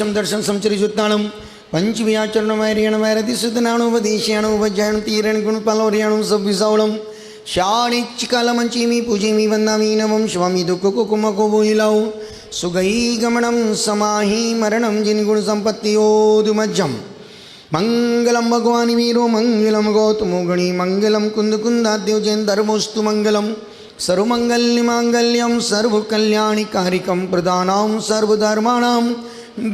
देशम दर्शन समचरिजुत्ताणम पंचव्याचरण वैरियण वैरति सुतनाणु वदेश्याणु वज्जायण तीरण गुणपालोरियाणु सब्विसावणम शाणिच्चिकालमंचिमी पूजिमी वंदामी नवम स्वामी दुख कुकुम को बोहिलाओ सुगई गमनम समाहि मरणम जिनगुण संपत्तियोदुमज्जम मंगलम भगवानी वीरो मंगलम गौतमो गणी मंगलम कुंद कुंदाद्यो जैन धर्मोस्तु मंगलम सर्वमंगल्यमांगल्यम सर्वकल्याणिकारिकं प्रदानां सर्वधर्माणां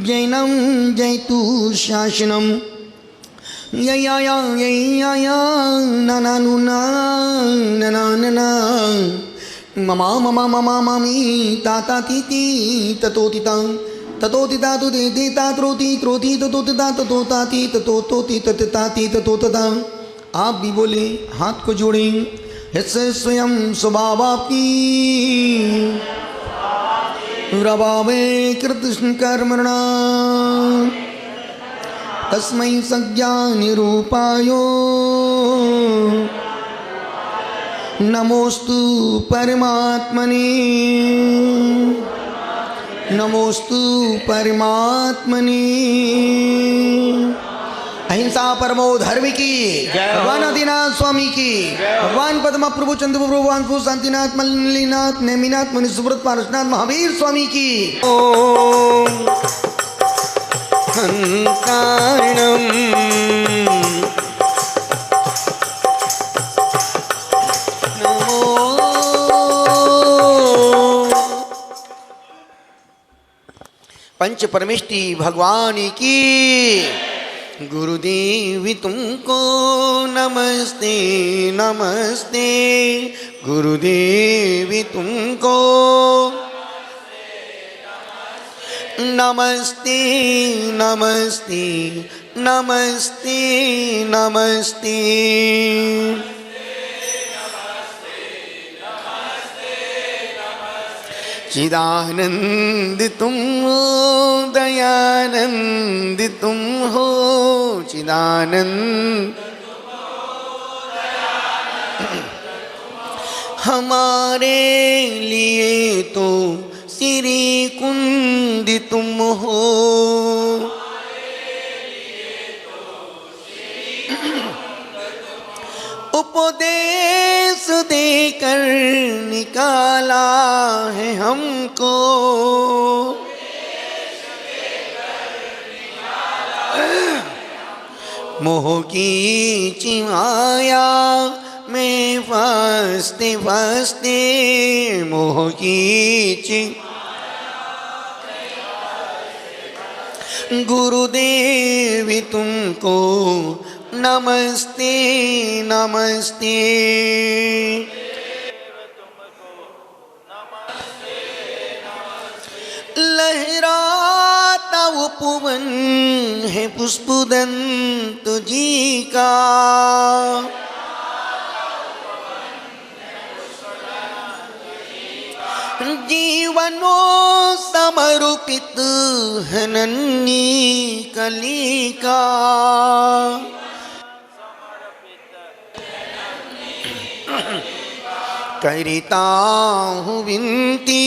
जैनं जयतु शासनं यया ननानुना ननानना ममा ममा ममा मामी ताता तीती ततोतितां ततोतिता तु देता त्रोति त्रोति ततोतिता ततोताति ततोतोति ततताति ततोतता। आप भी बोले, हाथ को जोड़ें। हिस्से स्वयं स्वभावापी रवावे कृष्ण कर्मणा तस्मै सज्ञानिरूपायो नमोस्तु परमात्मने नमोस्तु परमात्मने। अहिंसा परमो धर्म की, भगवान आदिनाथ स्वामी की, भगवान पद्मा प्रभु चंद्र प्रभु भगवान भू शांतिनाथ मल्लीनाथ नेमिनाथ मुनि सुब्रत पारसनाथ महावीर स्वामी की। ओम हंकारणम पंच परमेष्टि भगवान की। गुरुदेवी तुमको नमस्ते नमस्ते, गुरुदेवी तुमको नमस्ते नमस्ते नमस्ते नमस्ते। चिदानंद तुम हो दयानंद तुम हो, चिदानंद हमारे लिए तो श्री कुंद तुम हो। उपदेश देकर निकाला है हमको, मोह की चिमाया में फंसते फंसते, मोह की गुरुदेवी तुमको नमस्ते नमस्ते। लहराता उपवन है पुष्पदंत जी का, जीवनों समर्पित है नन्ही कली का। करता हूँ विनती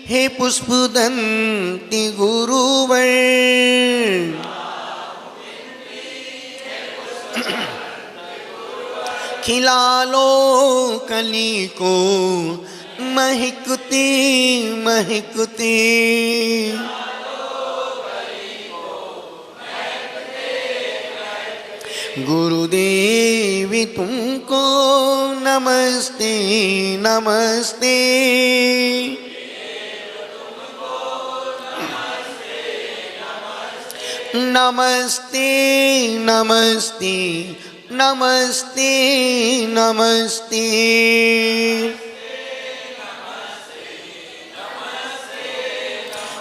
हे पुष्पदंती गुरुवर, खिला लो कली को महकती महकती। गुरुदेवी तुमको नमस्ते नमस्ते, नमस्ते नमस्ते नमस्ते नमस्ते।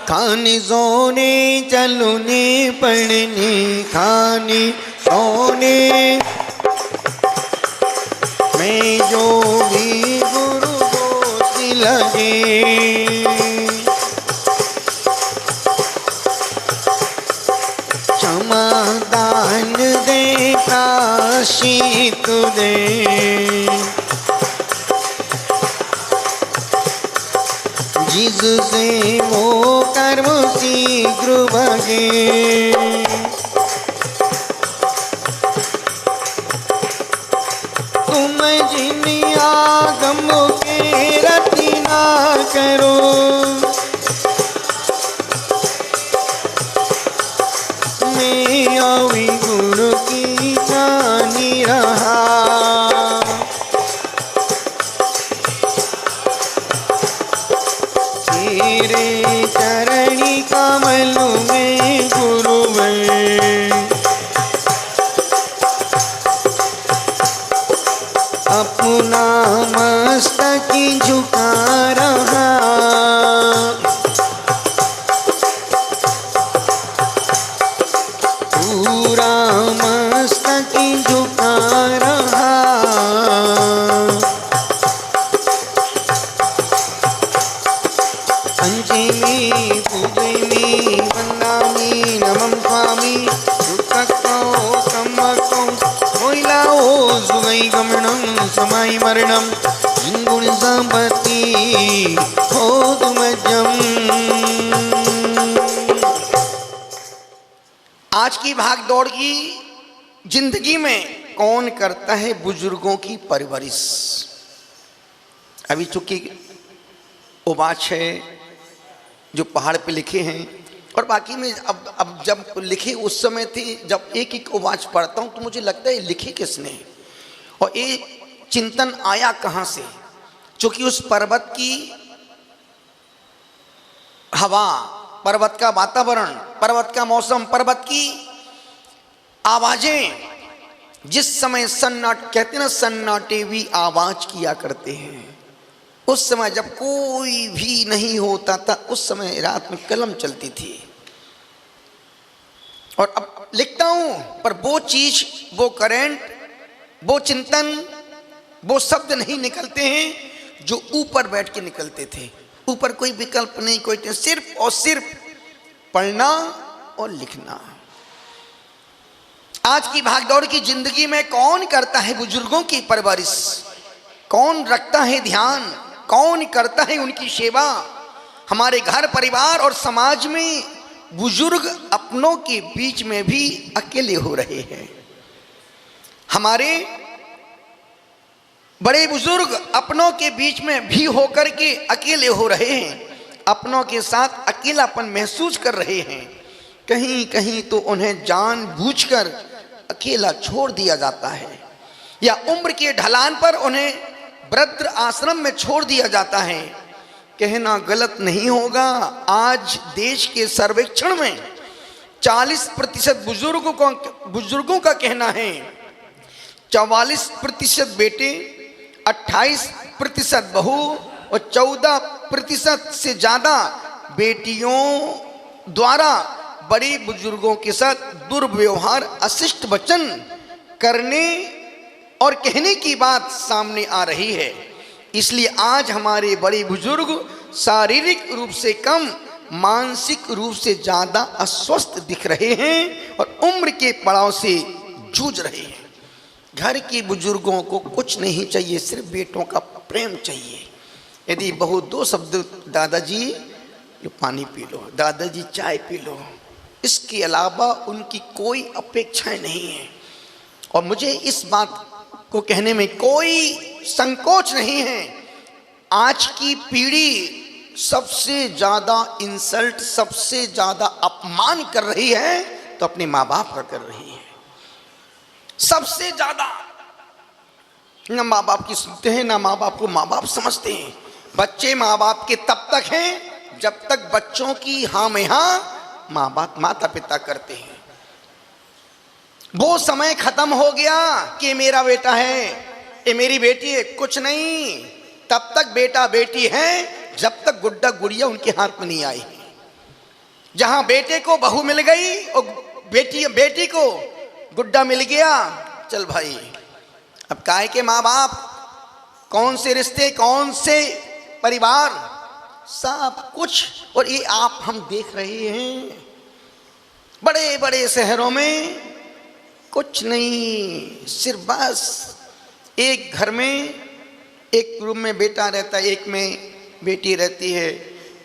खाने सोने चलने पढ़ने खाने सोने मैं जो भी गुरु दोषी लगे, क्षमा दान दे प्रायश्चित दे, जिससे वो कर्म शीघ्र भगे। तुम जिन आगम के रति ना करो, मैं अवि गुण की जानी रहा। तेरे चरणी कमल में गुरुवर, अपना मस्तक झुका रहा। पूरा मस्तक झुका रहा। पंचमी पूजमी वंदामि नमं स्वामी, गमनम समय मरणम गुण संपत्ति हो तुमजम। आज की भाग दौड़ की जिंदगी में कौन करता है बुजुर्गों की परवरिश। अभी चूंकि उबाच है जो पहाड़ पे लिखे हैं, और बाकी में अब जब लिखे उस समय थी जब एक एक उबाच पढ़ता हूँ तो मुझे लगता है लिखे किसने और ये चिंतन आया कहाँ से। क्योंकि उस पर्वत की हवा, पर्वत का वातावरण, पर्वत का मौसम, पर्वत की आवाजें जिस समय सन्नाट कहते हैं ना, सन्नाटे भी आवाज किया करते हैं। उस समय जब कोई भी नहीं होता था, उस समय रात में कलम चलती थी। और अब लिखता हूं पर वो चीज, वो करंट, वो चिंतन, वो शब्द नहीं निकलते हैं जो ऊपर बैठ के निकलते थे। ऊपर कोई विकल्प नहीं, कोई सिर्फ और सिर्फ पढ़ना और लिखना। आज की भागदौड़ की जिंदगी में कौन करता है बुजुर्गों की परवरिश, कौन रखता है ध्यान, कौन करता है उनकी सेवा। हमारे घर परिवार और समाज में बुजुर्ग अपनों के बीच में भी अकेले हो रहे हैं। हमारे बड़े बुजुर्ग अपनों के बीच में भी होकर के अकेले हो रहे हैं, अपनों के साथ अकेलापन महसूस कर रहे हैं। कहीं कहीं तो उन्हें जानबूझकर अकेला छोड़ दिया जाता है, या उम्र के ढलान पर उन्हें वृद्ध आश्रम में छोड़ दिया जाता है। कहना गलत नहीं होगा, आज देश के सर्वेक्षण में 40% बुजुर्गों का कहना है, 44% बेटे, 28% बहू और 14% से ज़्यादा बेटियों द्वारा बड़े बुजुर्गों के साथ दुर्व्यवहार, अशिष्ट वचन करने और कहने की बात सामने आ रही है। इसलिए आज हमारे बड़े बुजुर्ग शारीरिक रूप से कम, मानसिक रूप से ज़्यादा अस्वस्थ दिख रहे हैं और उम्र के पड़ाव से जूझ रहे हैं। घर के बुजुर्गों को कुछ नहीं चाहिए, सिर्फ बेटों का प्रेम चाहिए। यदि बहू दो शब्द, दादाजी लो पानी पी लो, दादाजी चाय पी लो, इसके अलावा उनकी कोई अपेक्षाएं नहीं है। और मुझे इस बात को कहने में कोई संकोच नहीं है, आज की पीढ़ी सबसे ज़्यादा इंसल्ट, सबसे ज़्यादा अपमान कर रही है तो अपने माँ बाप का कर रही है। सबसे ज़्यादा ना माँ बाप की सुनते हैं, ना माँ बाप को माँ बाप समझते हैं। बच्चे माँ बाप के तब तक हैं जब तक बच्चों की हाँ में हाँ माँ बाप माता पिता करते हैं। वो समय खत्म हो गया कि मेरा बेटा है, ये मेरी बेटी है, कुछ नहीं। तब तक बेटा बेटी है जब तक गुड्डा गुड़िया उनके हाथ में नहीं आई। जहां बेटे को बहू मिल गई और बेटी को गुड्डा मिल गया, चल भाई अब काहे के माँ बाप, कौन से रिश्ते, कौन से परिवार, सब कुछ। और ये आप हम देख रहे हैं बड़े बड़े शहरों में कुछ नहीं, सिर्फ बस एक घर में एक रूम में बेटा रहता है, एक में बेटी रहती है।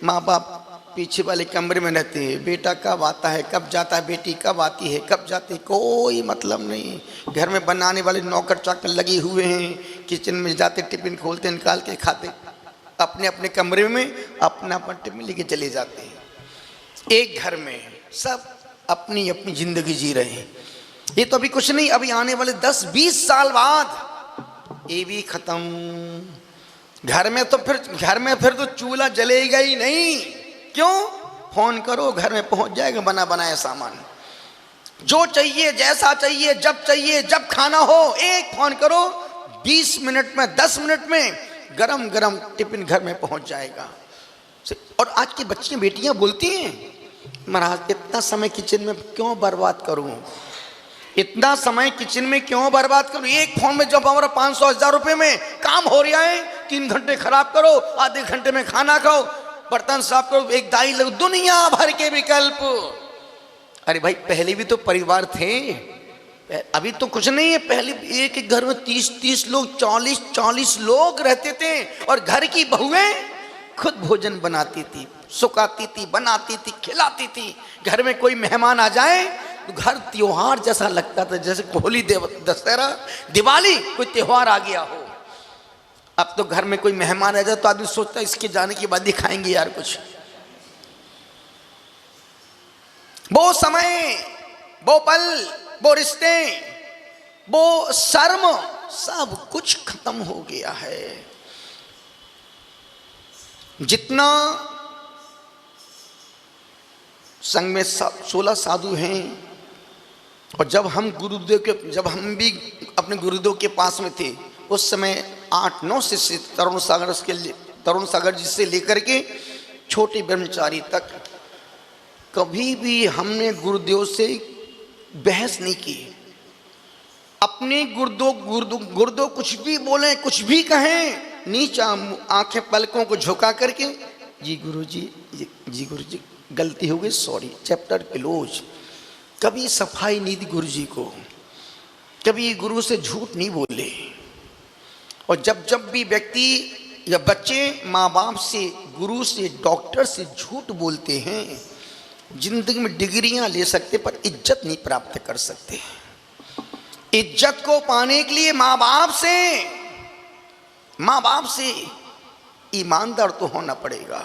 माँ बाप पीछे वाले कमरे में रहते हैं, बेटा कब आता है कब जाता है, बेटी कब आती है कब जाती है, कोई मतलब नहीं। घर में बनाने वाले नौकर चाकर लगे हुए हैं, किचन में जाते टिफिन खोलते निकाल के खाते, अपने अपने कमरे में अपना अपना टिफिन लेके चले जाते हैं। एक घर में सब अपनी अपनी जिंदगी जी रहे हैं। ये तो अभी कुछ नहीं, अभी आने वाले 10-20 साल बाद ये भी खत्म। घर में फिर तो चूल्हा जलेगा ही नहीं। क्यों? फोन करो घर में पहुंच जाएगा बना बनाया सामान, जो चाहिए जैसा चाहिए जब खाना हो एक फोन करो, 20 मिनट में 10 मिनट में गरम गरम टिफिन घर में पहुंच जाएगा। और आज की बच्चियां बेटियां बोलती हैं, महाराज इतना समय किचन में क्यों बर्बाद करूं, इतना समय किचन में क्यों बर्बाद करूं, एक फोन में जब हमारा 500-1000 रुपए में काम हो रहा है, 3 घंटे खराब करो, आधे घंटे में खाना खाओ, बर्तन साफ करो, एक दाई लगो, दुनिया भर के विकल्प। अरे भाई पहले भी तो परिवार थे, अभी तो कुछ नहीं है। पहले एक घर में 30-30 लोग 40-40 लोग रहते थे, और घर की बहुएं खुद भोजन बनाती थी, सुखाती थी, बनाती थी, खिलाती थी। घर में कोई मेहमान आ जाए तो घर त्योहार जैसा लगता था, जैसे होली, दशहरा, दिवाली कोई त्योहार आ गया हो। अब तो घर में कोई मेहमान आ जाए तो आदमी सोचता है इसके जाने के बाद दिखाएंगे यार कुछ। वो समय, वो पल, वो रिश्ते, वो शर्म, सब कुछ खत्म हो गया है। जितना संघ में 16 साधु हैं, और जब हम भी अपने गुरुदेव के पास में थे उस समय 8-9 शिष्य, तरुण सागर जी से लेकर के छोटे ब्रह्मचारी तक, कभी भी हमने गुरुदेव से बहस नहीं की। अपने गुरुदेव कुछ भी बोले, कुछ भी कहें, नीचा आंखें पलकों को झुका करके, जी गुरुजी गलती हो गई, सॉरी, चैप्टर क्लोज। कभी सफाई नहीं दी गुरु जी को, कभी गुरु से झूठ नहीं बोले। और जब भी व्यक्ति या बच्चे माँ बाप से, गुरु से, डॉक्टर से झूठ बोलते हैं, जिंदगी में डिग्रियां ले सकते पर इज्जत नहीं प्राप्त कर सकते। इज्जत को पाने के लिए माँ बाप से ईमानदार तो होना पड़ेगा।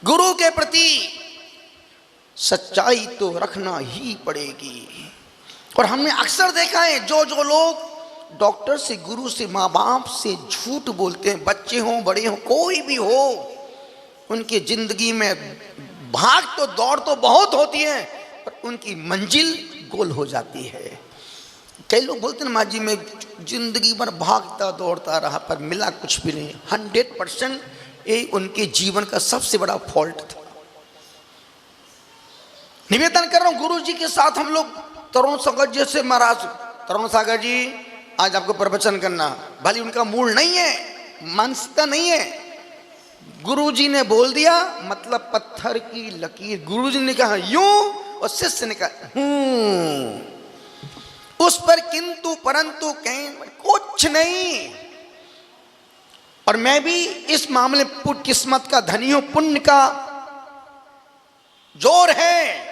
गुरु के प्रति सच्चाई तो रखना ही पड़ेगी। और हमने अक्सर देखा है, जो लोग डॉक्टर से, गुरु से, माँ बाप से झूठ बोलते हैं, बच्चे हों बड़े हों कोई भी हो, उनकी जिंदगी में भाग तो दौड़ तो बहुत होती है, पर उनकी मंजिल गोल हो जाती है। कई लोग बोलते हैं, माँ जी मैं जिंदगी भर भागता दौड़ता रहा पर मिला कुछ भी नहीं। 100% ये उनके जीवन का सबसे बड़ा फॉल्ट था। निवेदन कर रहा हूं गुरु जी के साथ हम लोग तरुण सागर जी से, महाराज तरुण सागर जी आज आपको प्रवचन करना, भले उनका मूड नहीं है, मानसिकता नहीं है, गुरु जी ने बोल दिया मतलब पत्थर की लकीर। गुरु जी ने कहा यूं और शिष्य ने कहा उस पर किंतु परंतु कहीं कुछ नहीं। और मैं भी इस मामले पुट किस्मत का धनी हूं, पुण्य का जोर है।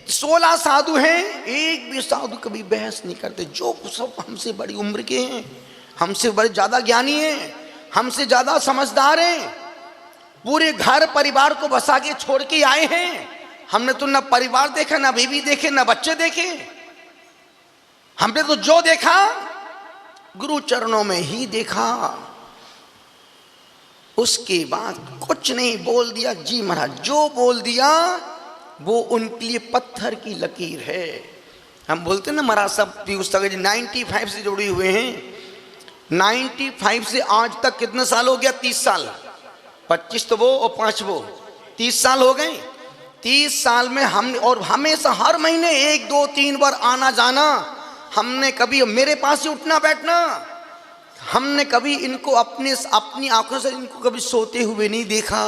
16 साधु हैं, एक भी साधु कभी बहस नहीं करते। जो सब हमसे बड़ी उम्र के हैं, हमसे बड़े ज्यादा ज्ञानी हैं, हमसे ज्यादा समझदार हैं, पूरे घर परिवार को बसा के छोड़ के आए हैं। हमने तो ना परिवार देखा, ना बीवी देखे, ना बच्चे देखे। हमने तो जो देखा गुरु चरणों में ही देखा। उसके बाद कुछ नहीं, बोल दिया जी महाराज, जो बोल दिया वो उनके लिए पत्थर की लकीर है। हम बोलते हैं ना महाराज साहब पीयूष सागर जी 95 से जुड़े हुए हैं। 95 से आज तक कितने साल हो गया? 30 साल। 25 तो वो और 5 वो, 30 साल हो गए। 30 साल में हमने, और हमेशा हर महीने 1, 2, 3 बार आना जाना। हमने कभी मेरे पास ही उठना बैठना, हमने कभी इनको अपनी आंखों से इनको कभी सोते हुए नहीं देखा।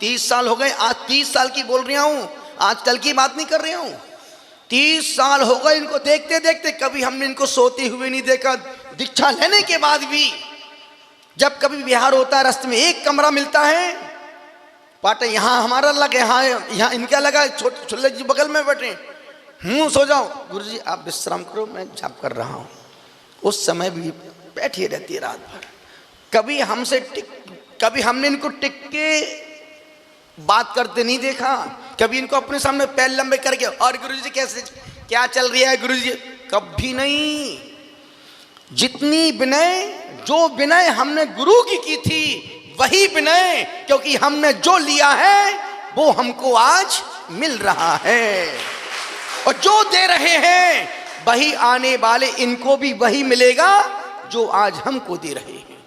30 साल हो गए। आज 30 साल की बोल रहा हूँ, आजकल की बात नहीं कर रहा हूँ। 30 साल हो गए इनको देखते देखते, कभी हमने इनको सोते हुए नहीं देखा। दीक्षा लेने के बाद भी जब कभी विहार होता है, रास्ते में एक कमरा मिलता है, पाटे यहाँ हमारा लगे, यहाँ इनका लगा, छोटे जी बगल में बैठे, सो जाओ गुरुजी आप विश्राम करो, मैं जाप कर रहा हूँ। उस समय भी बैठी रहती है रात भर। कभी हमने इनको टिक के बात करते नहीं देखा, कभी इनको अपने सामने पैर लंबे करके और गुरुजी कैसे क्या चल रहा है गुरुजी, कभी नहीं। जितनी विनय, जो विनय हमने गुरु की थी वही विनय, क्योंकि हमने जो लिया है वो हमको आज मिल रहा है, और जो दे रहे हैं वही आने वाले इनको भी वही मिलेगा जो आज हमको दे रहे हैं।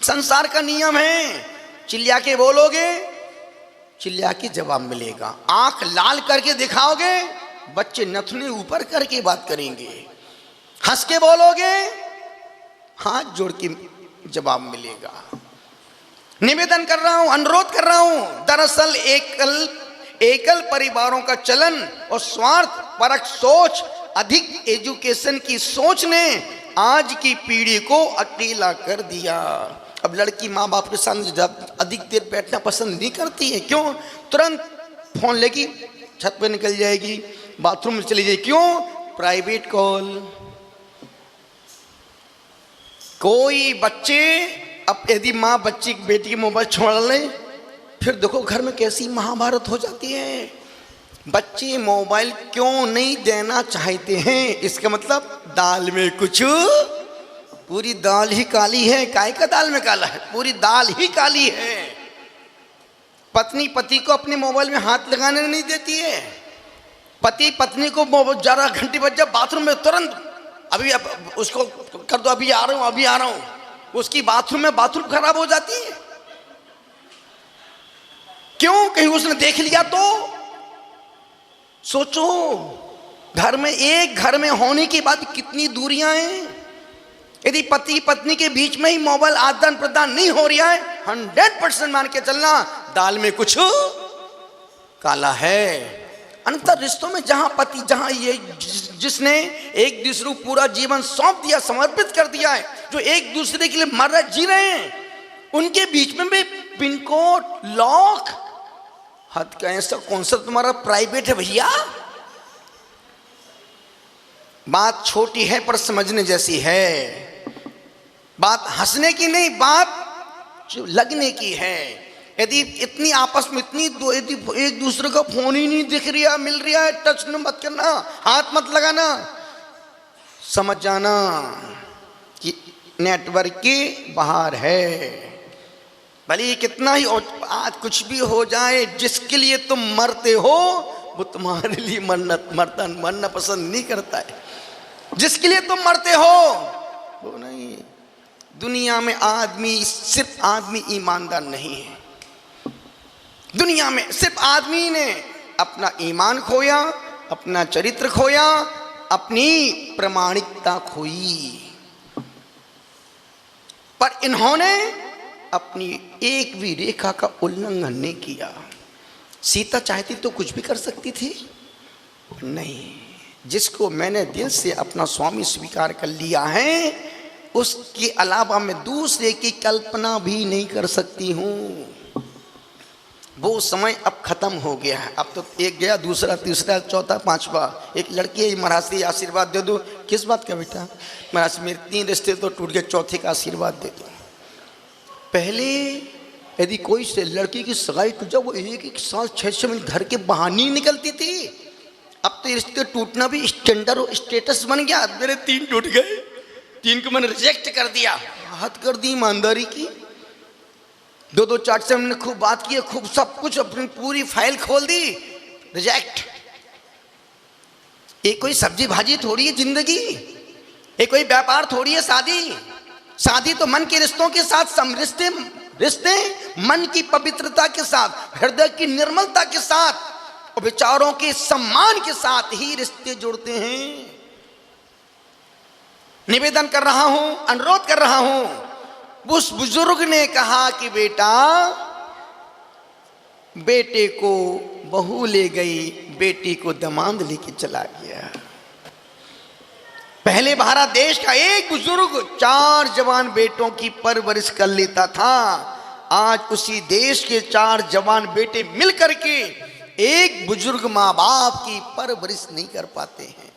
संसार का नियम है, चिल्ला के बोलोगे चिल्ला के जवाब मिलेगा, आंख लाल करके दिखाओगे बच्चे नथुने ऊपर करके बात करेंगे, हंस के बोलोगे हाथ जोड़ के जवाब मिलेगा। निवेदन कर रहा हूं, अनुरोध कर रहा हूं, दरअसल एकल परिवारों का चलन और स्वार्थ परक सोच, अधिक एजुकेशन की सोच ने आज की पीढ़ी को अकेला कर दिया। अब लड़की माँ बाप के सामने अधिक देर बैठना पसंद नहीं करती है। क्यों? तुरंत फोन लेगी, छत पे निकल जाएगी, बाथरूम में चली जाएगी। क्यों? Private call. कोई बच्चे, अब यदि माँ बच्ची बेटी की मोबाइल छोड़ ले, फिर देखो घर में कैसी महाभारत हो जाती है। बच्चे मोबाइल क्यों नहीं देना चाहते हैं? इसका मतलब दाल में कुछ, पूरी दाल ही काली है। काय का दाल में काला है? पूरी दाल ही काली है। पत्नी पति को अपने मोबाइल में हाथ लगाने नहीं देती है। पति पत्नी को जरा घंटी बज जाए बाथरूम में तुरंत, अभी अब उसको कर दो, अभी आ रहा हूं, उसकी बाथरूम में बाथरूम खराब हो जाती है। क्यों? कहीं उसने देख लिया तो? सोचो, एक घर में होने के बाद कितनी दूरियां हैं। यदि पति पत्नी के बीच में ही मोबाइल आदान प्रदान नहीं हो रहा है, 100% मान के चलना दाल में कुछ काला है। अंतर रिश्तों में जहां ये जिसने एक दूसरे को पूरा जीवन सौंप दिया, समर्पित कर दिया है, जो एक दूसरे के लिए मर रहे जी रहे हैं, उनके बीच में भी पिन कोड, लॉक, हद का ऐसा कौन सा तुम्हारा प्राइवेट है भैया? बात छोटी है पर समझने जैसी है। बात हंसने की नहीं, बात लगने की है। यदि इतनी आपस में यदि एक दूसरे का फोन ही नहीं दिख रहा, मिल रहा है, टच मत करना, हाथ मत लगाना, समझ जाना कि नेटवर्क के बाहर है। भले ही कितना ही आज कुछ भी हो जाए, जिसके लिए तुम मरते हो वो तुम्हारे लिए मरना पसंद नहीं करता है। जिसके लिए तुम मरते हो वो नहीं। दुनिया में सिर्फ आदमी ईमानदार नहीं है। दुनिया में सिर्फ आदमी ने अपना ईमान खोया, अपना चरित्र खोया, अपनी प्रामाणिकता खोई, पर इन्होंने अपनी एक भी रेखा का उल्लंघन नहीं किया। सीता चाहती तो कुछ भी कर सकती थी, नहीं। जिसको मैंने दिल से अपना स्वामी स्वीकार कर लिया है, उसके अलावा मैं दूसरे की कल्पना भी नहीं कर सकती हूँ। वो समय अब खत्म हो गया है। अब तो एक गया, दूसरा, तीसरा, चौथा, पांचवा। एक लड़की है, महाराज से आशीर्वाद दे दो। किस बात का बेटा? महाराज मेरे 3 रिश्ते तो टूट गए, चौथे का आशीर्वाद दे दो। पहले यदि कोई से लड़की की सगाई टूट जाए, वो 1-1 साल 6-6 महीने घर के बाहर नहीं निकलती थी। अब तो रिश्ते टूटना भी स्टैंडर्ड और स्टेटस बन गया। मेरे 3 टूट गए, 3 को मैंने रिजेक्ट कर दिया। हद कर दी ईमानदारी की। 2-2 4 से हमने खूब बात की, खूब सब कुछ, अपनी पूरी फाइल खोल दी, रिजेक्ट। ये कोई सब्जी भाजी थोड़ी है जिंदगी, ये कोई व्यापार थोड़ी है शादी। शादी तो मन के रिश्तों के साथ, रिश्ते मन की पवित्रता के साथ, हृदय की निर्मलता के साथ और विचारों के सम्मान के साथ ही रिश्ते जोड़ते हैं। निवेदन कर रहा हूं, अनुरोध कर रहा हूं। उस बुजुर्ग ने कहा कि बेटा, बेटे को बहू ले गई, बेटी को दामाद लेके चला गया। पहले भारत देश का एक बुजुर्ग 4 जवान बेटों की परवरिश कर लेता था। आज उसी देश के 4 जवान बेटे मिल करके एक बुजुर्ग माँ बाप की परवरिश नहीं कर पाते हैं।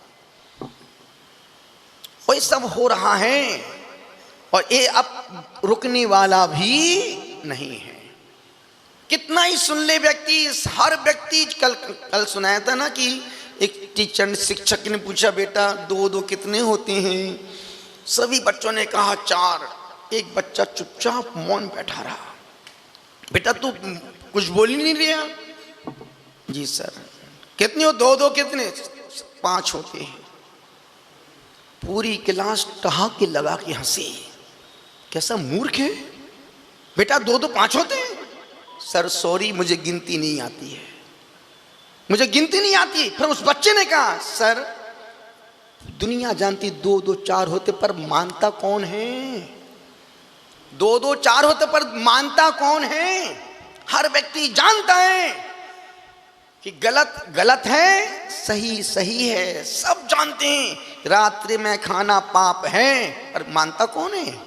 वही सब हो रहा है और ये अब रुकने वाला भी नहीं है। कितना ही सुन ले व्यक्ति, हर व्यक्ति कल सुनाया था ना कि एक टीचर शिक्षक ने पूछा बेटा 2 कितने होते हैं? सभी बच्चों ने कहा 4। एक बच्चा चुपचाप मौन बैठा रहा। बेटा तू कुछ बोल ही नहीं रहा। जी सर। कितने हो? 2 कितने? 5 होते हैं। पूरी क्लास ठहाके लगा के हंसी। कैसा मूर्ख है बेटा, 2 5 होते हैं? सर सॉरी मुझे गिनती नहीं आती है, मुझे गिनती नहीं आती। फिर उस बच्चे ने कहा सर दुनिया जानती 2 4 होते पर मानता कौन है? 2 4 होते पर मानता कौन है? हर व्यक्ति जानता है कि गलत गलत है, सही सही है, सब जानते हैं। रात्रि में खाना पाप है पर मानता कौन है?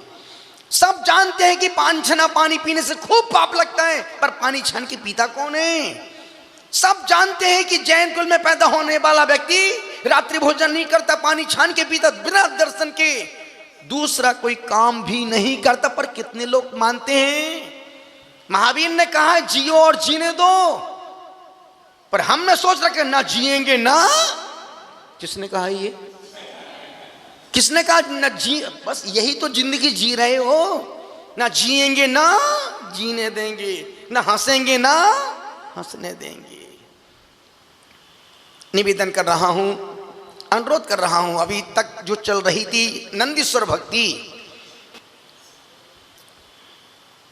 सब जानते हैं कि 5 छना पानी पीने से खूब पाप लगता है पर पानी छन के पीता कौन है? सब जानते हैं कि जैन कुल में पैदा होने वाला व्यक्ति रात्रि भोजन नहीं करता, पानी छान के पीता, बिना दर्शन के दूसरा कोई काम भी नहीं करता, पर कितने लोग मानते हैं? महावीर ने कहा जियो और जीने दो, पर हमने सोच रखा ना जिएंगे ना। किसने कहा ये? किसने कहा ना जी? बस यही तो जिंदगी जी रहे हो, ना जिएंगे ना जीने देंगे, ना हंसेंगे ना हंसने देंगे। निवेदन कर रहा हूं, अनुरोध कर रहा हूं, अभी तक जो चल रही थी नंदीश्वर भक्ति,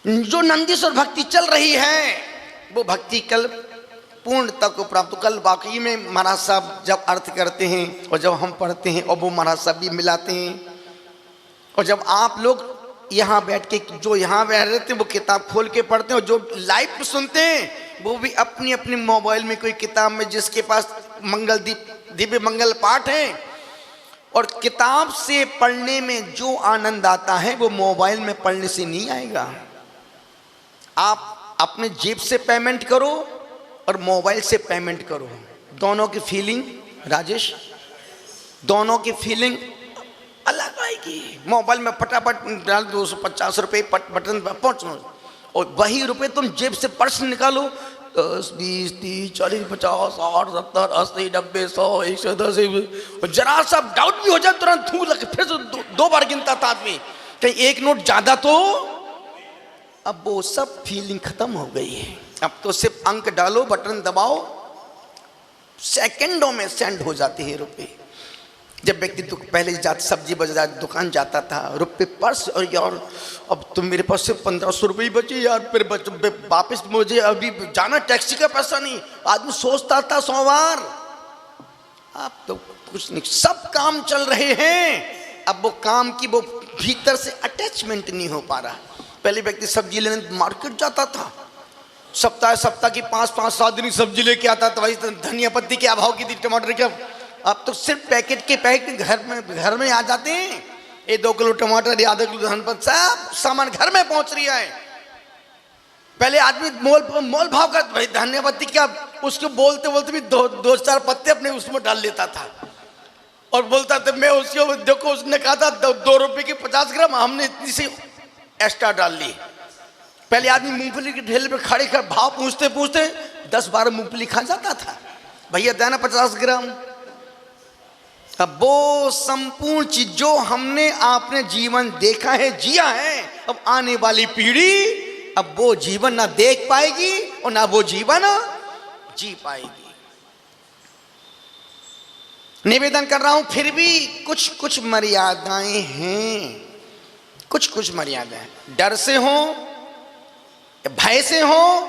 जो नंदीश्वर भक्ति चल रही है वो भक्ति कल पूर्ण तक प्राप्त। कल वाकई में महाराज साहब जब अर्थ करते हैं और जब हम पढ़ते हैं और वो महाराज साहब भी मिलाते हैं, और जब आप लोग यहाँ बैठ के जो यहाँ बैठ रहे थे वो किताब खोल के पढ़ते हैं, और जो लाइव सुनते हैं वो भी अपनी अपनी मोबाइल में कोई किताब में, जिसके पास मंगल दिव्य मंगल पाठ है, और किताब से पढ़ने में जो आनंद आता है वो मोबाइल में पढ़ने से नहीं आएगा। आप अपने जेब से पेमेंट करो और मोबाइल से पेमेंट करो, दोनों की फीलिंग राजेश, दोनों की फीलिंग अलग आएगी। मोबाइल में फटाफट डाल 250 रुपये बटन पर पहुँचो, और वही रुपये तुम जेब से पर्स निकालो 10 20 30 40 50 60 70 80 90 100 110, और जरा सा डाउट भी हो जाए तुरंत थूक लगे, फिर से 2 बार गिनता था आदमी कहीं एक नोट ज्यादा तो। अब वो सब फीलिंग खत्म हो गई है। अब तो सिर्फ अंक डालो, बटन दबाओ, सेकंडों में सेंड हो जाते हैं रुपए। जब व्यक्ति तो पहले सब्जी बाजार दुकान जाता था, रुपये पर्स, और यार अब तो मेरे पास सिर्फ 1500 रुपये ही बचे यार, फिर वापस मुझे अभी जाना, टैक्सी का पैसा नहीं। आदमी सोचता था 100 बार। अब तो कुछ नहीं, सब काम चल रहे हैं। अब वो काम की वो भीतर से अटैचमेंट नहीं हो पा रहा। पहले व्यक्ति सब्जी लेने मार्केट जाता था, सप्ताह की 5 7 दिन सब्जी लेके आता था, भाई धनिया पत्ती क्या भाव की थी, टमाटर क्या। अब तो सिर्फ पैकेट के पैकेट घर में आ जाते हैं। ये 2 किलो टमाटर या आधा किलो धन पत्ती, सब सामान घर में पहुंच रही है। पहले आदमी मोल भाव कर, भाई धनिया पत्ती क्या, उसको बोलते बोलते भी 2 4 पत्ते अपने उसमें डाल लेता था, और बोलता था मैं उसको, देखो उसने कहा था 2 रुपये की 50 ग्राम, हमने इतनी सी एक्स्ट्रा डाल ली। पहले आदमी मूंगफली के ठेले पे खड़े कर भाव पूछते पूछते 10 12 मूंगफली खा जाता था, भैया देना 50 ग्राम। अब वो संपूर्ण चीज जो हमने आपने जीवन देखा है, जिया है, अब आने वाली पीढ़ी अब वो जीवन ना देख पाएगी और ना वो जीवन जी पाएगी। निवेदन कर रहा हूं, फिर भी कुछ मर्यादाएं हैं, कुछ मर्यादाएं, डर से हो भय से हो,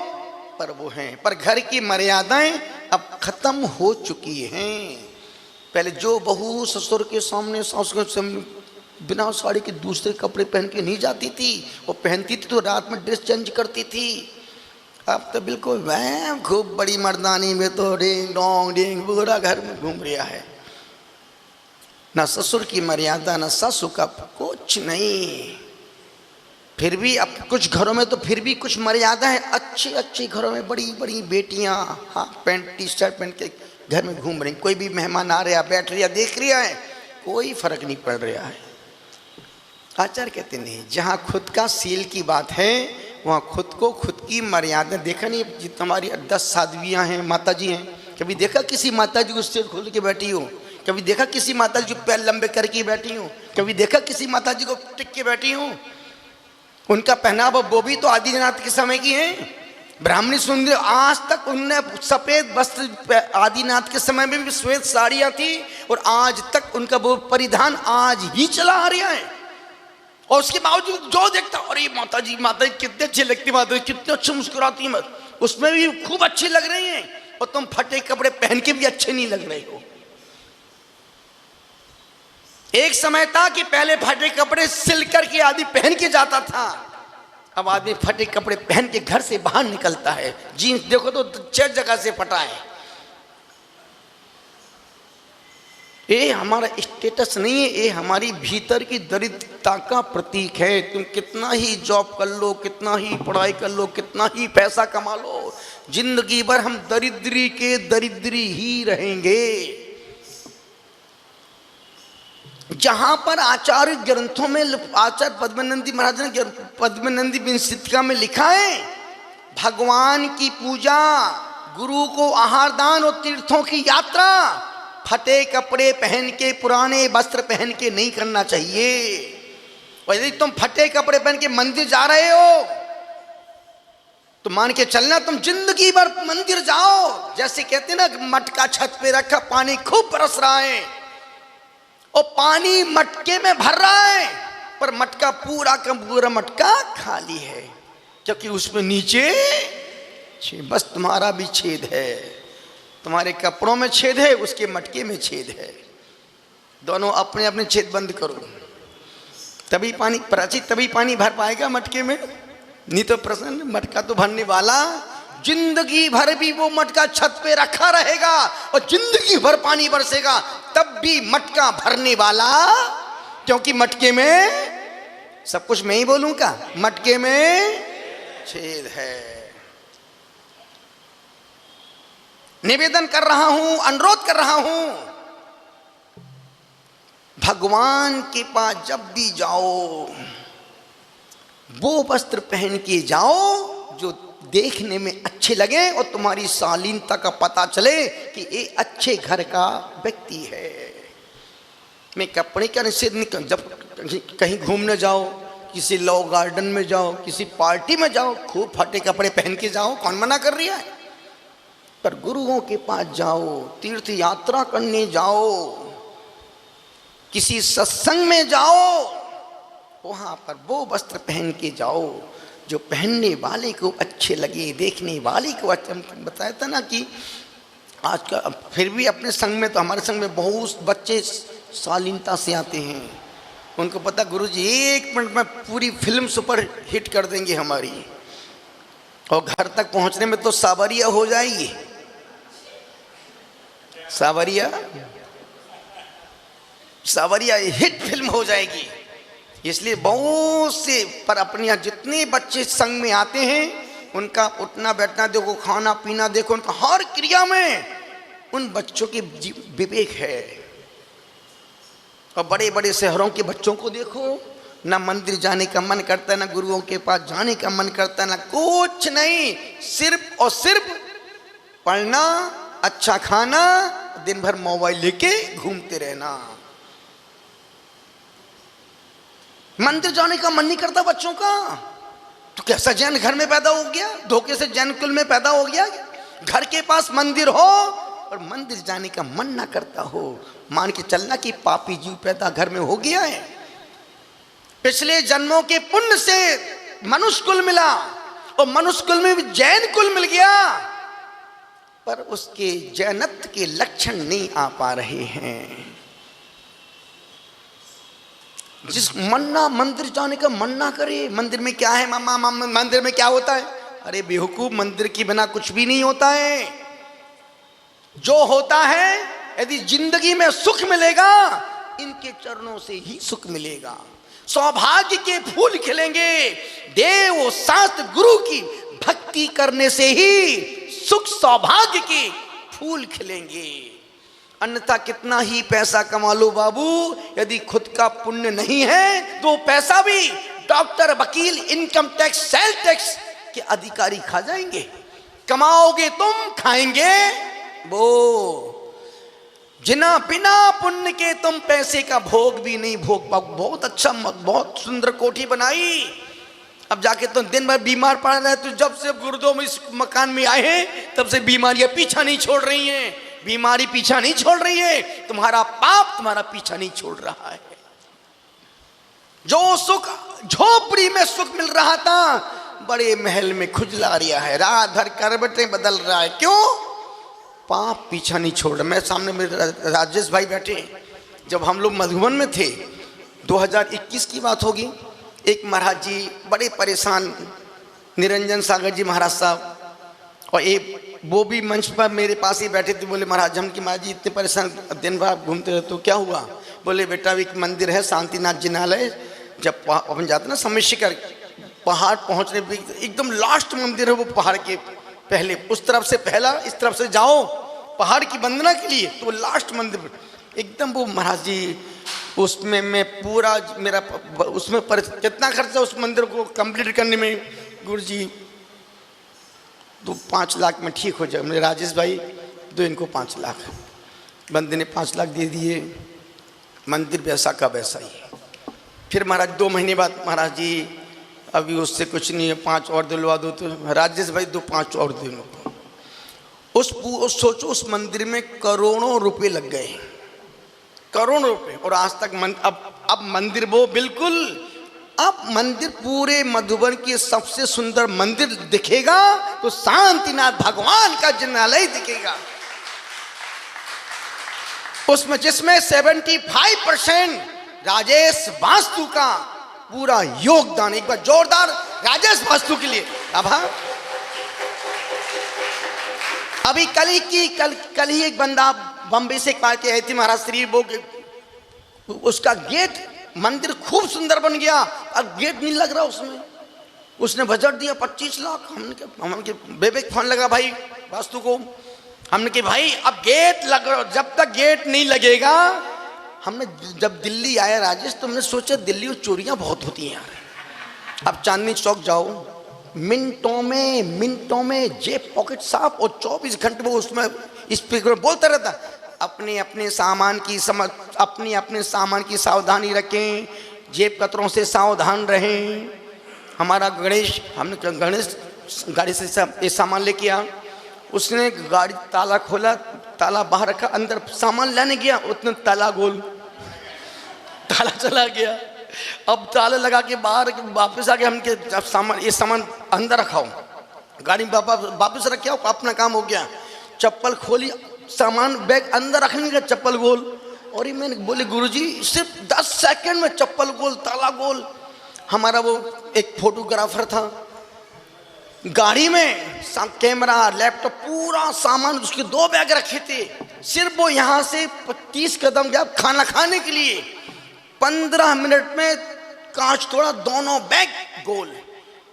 पर वो हैं। पर घर की मर्यादाएं अब खत्म हो चुकी हैं। पहले जो बहू ससुर के सामने सास के बिना साड़ी के दूसरे कपड़े पहन के नहीं जाती थी, वो पहनती थी तो रात में ड्रेस चेंज करती थी। अब तो बिल्कुल वह खूब बड़ी मर्दानी में तो डिंग डोंग डिंग पूरा घर में घूम रहा है। ना ससुर की मर्यादा, ना सासू का, कुछ नहीं। फिर भी अब कुछ घरों में तो फिर भी कुछ मर्यादा है। अच्छे अच्छे घरों में बड़ी बड़ी बेटियां हाफ पैंट टी शर्ट पहन के घर में घूम रही, कोई भी मेहमान आ रहा बैठ रहा देख रहा है, कोई फर्क नहीं पड़ रहा है। आचार्य कहते नहीं, जहाँ खुद का सील की बात है वहाँ खुद को खुद की मर्यादा। देखा नहीं जितना हमारी 10 साध्वियाँ हैं, माता जी हैं, कभी देखा किसी माता जी को सिर खोल के बैठी हो? कभी देखा किसी माता जी को पैर लंबे करके बैठी हो? कभी देखा किसी माता जी को टिक के बैठी हो? उनका पहनावा वो भी तो आदिनाथ के समय की है। ब्राह्मणी सुंदरी, आज तक उनने सफेद वस्त्र, आदिनाथ के समय में भी श्वेत साड़ियाँ थी और आज तक उनका वो परिधान आज ही चला आ रहा है। और उसके बावजूद जो देखता, अरे माता जी कितने अच्छी लगती, माता जी कितने अच्छे मुस्कुराती है, उसमें भी खूब अच्छी लग रही हैं और तुम फटे कपड़े पहन के भी अच्छे नहीं लग रहे हो। एक समय था कि पहले फटे कपड़े सिल करके आदमी पहन के जाता था, अब आदमी फटे कपड़े पहन के घर से बाहर निकलता है। जीन्स देखो तो 6 जगह से फटा है। ये हमारा स्टेटस नहीं है, ये हमारी भीतर की दरिद्रता का प्रतीक है। तुम कितना ही जॉब कर लो, कितना ही पढ़ाई कर लो, कितना ही पैसा कमा लो, जिंदगी भर हम दरिद्री के दरिद्री ही रहेंगे। जहां पर आचार्य ग्रंथों में, आचार्य पद्मनंदी महाराज ने पद्मनंदी विंसितिका में लिखा है, भगवान की पूजा, गुरु को आहार दान और तीर्थों की यात्रा फटे कपड़े पहन के, पुराने वस्त्र पहन के नहीं करना चाहिए। और यदि तुम फटे कपड़े पहन के मंदिर जा रहे हो तो मान के चलना तुम जिंदगी भर मंदिर जाओ। जैसे कहते हैं ना, मटका छत पे रखा, पानी खूब बरस रहा है और पानी मटके में भर रहा है, पर मटका पूरा का पूरा मटका खाली है, क्योंकि उसमें नीचे बस तुम्हारा भी छेद है, तुम्हारे कपड़ों में छेद है, उसके मटके में छेद है। दोनों अपने अपने छेद बंद करो, तभी पानी प्राची, तभी पानी भर पाएगा मटके में, नहीं तो प्रसन्न मटका तो भरने वाला जिंदगी भर भी वो मटका छत पे रखा रहेगा और जिंदगी भर पानी बरसेगा, तब भी मटका भरने वाला, क्योंकि मटके में सब कुछ मैं ही बोलूंगा, मटके में छेद है। निवेदन कर रहा हूं, अनुरोध कर रहा हूं, भगवान के पास जब भी जाओ वो वस्त्र पहन के जाओ जो देखने में अच्छे लगे और तुम्हारी शालीनता का पता चले कि ये अच्छे घर का व्यक्ति है। मैं कपड़े का निषेध नहीं कर, जब कहीं घूमने जाओ, किसी लॉ गार्डन में जाओ, किसी पार्टी में जाओ, खूब फटे कपड़े पहन के जाओ, कौन मना कर रहा है? पर गुरुओं के पास जाओ, तीर्थ यात्रा करने जाओ, किसी सत्संग में जाओ, वहां पर वो वस्त्र पहन के जाओ जो पहनने वाले को अच्छे लगे, देखने वाले को अच्छा। बताया था ना कि आज का, फिर भी अपने संग में तो, हमारे संग में बहुत बच्चे शालीनता से आते हैं, उनको पता गुरुजी 1 मिनट में पूरी फिल्म सुपर हिट कर देंगे हमारी, और घर तक पहुंचने में तो सावरिया हो जाएगी, सावरिया हिट फिल्म हो जाएगी। इसलिए बहुत से, पर अपने यहाँ जितने बच्चे संग में आते हैं उनका उठना बैठना देखो, खाना पीना देखो, उनका हर क्रिया में उन बच्चों की विवेक है। और बड़े बड़े शहरों के बच्चों को देखो, ना मंदिर जाने का मन करता है, ना गुरुओं के पास जाने का मन करता है, ना कुछ नहीं, सिर्फ और सिर्फ पढ़ना, अच्छा खाना, दिन भर मोबाइल लेके घूमते रहना। मंदिर जाने का मन नहीं करता बच्चों का, तो कैसा जैन घर में पैदा हो गया, धोखे से जैन कुल में पैदा हो गया। घर के पास मंदिर हो और मंदिर जाने का मन ना करता हो, मान के चलना कि पापी जीव पैदा घर में हो गया है। पिछले जन्मों के पुण्य से मनुष्य कुल मिला और मनुष्य कुल में भी जैन कुल मिल गया, पर उसके जैनत्व के लक्षण नहीं आ पा रहे हैं। जिस मन्ना मंदिर जाने का मन ना करे, मंदिर में क्या है मामा, मंदिर में क्या होता है? अरे बेवकूफ, मंदिर के बिना कुछ भी नहीं होता है। जो होता है, यदि जिंदगी में सुख मिलेगा, इनके चरणों से ही सुख मिलेगा। सौभाग्य के फूल खिलेंगे। देव शास्त्र गुरु की भक्ति करने से ही सुख सौभाग्य के फूल खिलेंगे। अन्यथा कितना ही पैसा कमा लो बाबू, यदि खुद का पुण्य नहीं है तो पैसा भी डॉक्टर, वकील, इनकम टैक्स, सेल टैक्स के अधिकारी खा जाएंगे। कमाओगे तुम, खाएंगे वो। जिना बिना पुण्य के तुम पैसे का भोग भी नहीं भोग पाओ। बहुत अच्छा, बहुत सुंदर कोठी बनाई, अब जाके तुम दिन भर बीमार पड़ रहे। तो जब से गुरुद्वारा में इस मकान में आए हैं तब से बीमारियां पीछा नहीं छोड़ रही हैं। बीमारी पीछा नहीं छोड़ रही है, तुम्हारा पाप तुम्हारा पीछा नहीं छोड़ रहा है। जो सुख झोपड़ी में सुख मिल रहा था, बड़े महल में खुजला रहा है। रात भर करवटें बदल रहा है। क्यों? पाप पीछा नहीं छोड़ रहा। मैं सामने मेरे राजेश भाई बैठे, जब हम लोग मधुबन में थे, 2021 की बात होगी, एक महाराज जी बड़े परेशान, निरंजन सागर जी महाराज साहब, और एक वो भी मंच पर मेरे पास ही बैठे थे। बोले महाराज हम की महाराज जी इतने परेशान, दिन भर घूमते रहते हो, क्या हुआ? बोले बेटा एक मंदिर है शांतिनाथ जिनालय, जब अपन जाते ना समय शिखर पहाड़ पहुंचने पे एकदम लास्ट मंदिर है वो, पहाड़ के पहले उस तरफ से पहला, इस तरफ से जाओ पहाड़ की वंदना के लिए, तो लास्ट मंदिर एकदम वो महाराज जी, उसमें मैं पूरा मेरा उसमें कितना खर्चा उस मंदिर को कंप्लीट करने में? गुरु जी तो 5 लाख में ठीक हो जाए। मेरे राजेश भाई दो इनको 5 लाख, बंदे ने 5 लाख दे दिए। मंदिर वैसा का वैसा ही। फिर महाराज 2 महीने बाद, महाराज जी अभी उससे कुछ नहीं है, 5 और दिलवा दो। तो राजेश भाई 5 और दे दो। उस सोचो उस मंदिर में करोड़ों रुपए लग गए, करोड़ों रुपए। और आज तक अब मंदिर वो बिल्कुल, अब मंदिर पूरे मधुबन की सबसे सुंदर मंदिर दिखेगा तो शांतिनाथ भगवान का जिनालय दिखेगा। उसमें जिसमें 75% राजेश वास्तु का पूरा योगदान। एक बार जोरदार राजेश वास्तु के लिए। अब हाँ, अभी कल ही एक बंदा बम्बई से पार्टी आई थी महाराज श्री, वो उसका गेट मंदिर खूब सुंदर बन गया, अब गेट नहीं लग रहा उसमें। उसने बजट दिया 25 लाख। हमने बेबेक फोन लगा भाई वास्तु को, हमने कि भाई अब गेट लग रहा, जब तक गेट नहीं लगेगा। हमने जब दिल्ली आया राजेश, तो हमने सोचा दिल्ली में चोरियां बहुत होती हैं यार। अब चांदनी चौक जाओ, मिनटों में जेब पॉकेट साफ, और 24 घंटे वो उसमें स्पीकर बोलता रहता, अपने सामान की सावधानी रखें, जेब कतरों से सावधान रहें। हमारा गणेश, हमने गणेश गाड़ी से ये सामान लेके आ, उसने गाड़ी ताला खोला, ताला बाहर रखा, अंदर सामान लेने गया, उतने ताला गोल, ताला चला गया। अब ताला लगा के बाहर वापस आ गए। हम के जब सामान अंदर रखाओ, गाड़ी में वापस रखे, अपना काम हो गया। चप्पल खोली, सामान बैग अंदर रखने का, चप्पल गोल। और ये मैंने बोले गुरुजी सिर्फ 10 सेकंड में चप्पल गोल, ताला गोल। हमारा वो एक फोटोग्राफर था, गाड़ी में कैमरा, लैपटॉप, पूरा सामान, उसके 2 बैग रखे थे। सिर्फ वो यहाँ से 25 कदम गया खाना खाने के लिए, 15 मिनट में कांच तोड़ा, दोनों बैग गोल।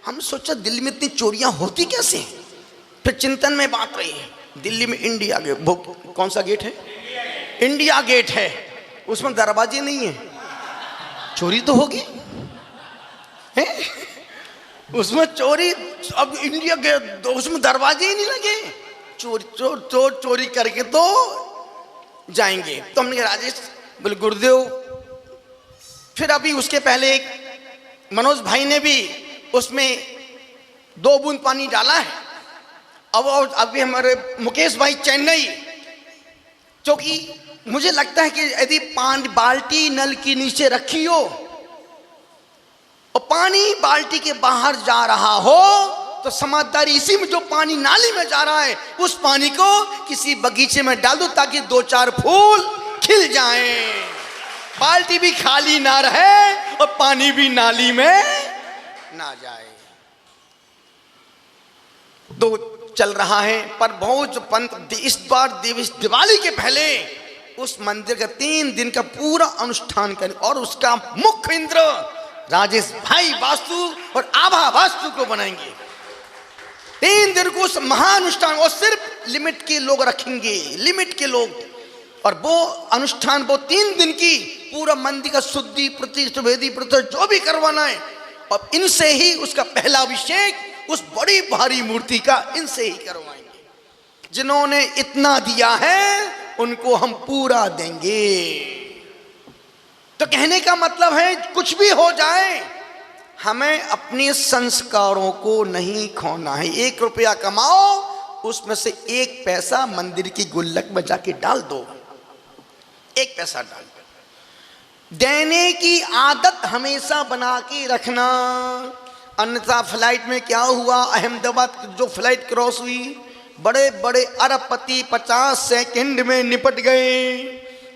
हम सोचा दिल्ली में इतनी चोरियां होती कैसे? फिर चिंतन में बात रही है, दिल्ली में इंडिया गेट, वो कौन सा गेट है? इंडिया गेट है, उसमें दरवाजे नहीं है, चोरी तो होगी है? उसमें चोरी, अब इंडिया गेट, उसमें दरवाजे ही नहीं लगे, चोरी करके तो जाएंगे। तो हमने कहा राजेश, बोले गुरुदेव। फिर अभी उसके पहले एक मनोज भाई ने भी उसमें 2 बूंद पानी डाला है। अब अभी हमारे मुकेश भाई चेन्नई, क्योंकि मुझे लगता है कि यदि बाल्टी नल के नीचे रखी हो और पानी बाल्टी के बाहर जा रहा हो, तो समझदारी इसी में जो पानी नाली में जा रहा है, उस पानी को किसी बगीचे में डाल दो ताकि 2-4 फूल खिल जाएं। बाल्टी भी खाली ना रहे और पानी भी नाली में ना जाए। तो चल रहा है, पर बहुत पंत इस बार दिवाली के पहले उस मंदिर का 3 दिन का पूरा अनुष्ठान करें, और उसका मुख्य इंद्र राजेश भाई वास्तु और आभा वास्तु को बनाएंगे। 3 दिन को उस महानुष्ठान, और सिर्फ लिमिट के लोग रखेंगे, लिमिट के लोग। और वो अनुष्ठान, वो 3 दिन की पूरा मंदिर का शुद्धि, प्रतिष्ठा, वेदी प्रतिष्ठा जो भी करवाना है, और इनसे ही उसका पहला अभिषेक उस बड़ी भारी मूर्ति का इनसे ही करवाएंगे। जिन्होंने इतना दिया है उनको हम पूरा देंगे। तो कहने का मतलब है कुछ भी हो जाए, हमें अपने संस्कारों को नहीं खोना है। 1 रुपया कमाओ, उसमें से 1 पैसा मंदिर की गुल्लक में जाके डाल दो, 1 पैसा डाल दो। देने की आदत हमेशा बना के रखना, अन्यथा फ्लाइट में क्या हुआ, अहमदाबाद जो फ्लाइट क्रॉस हुई, बड़े बड़े अरबपति 50 सेकंड में निपट गए।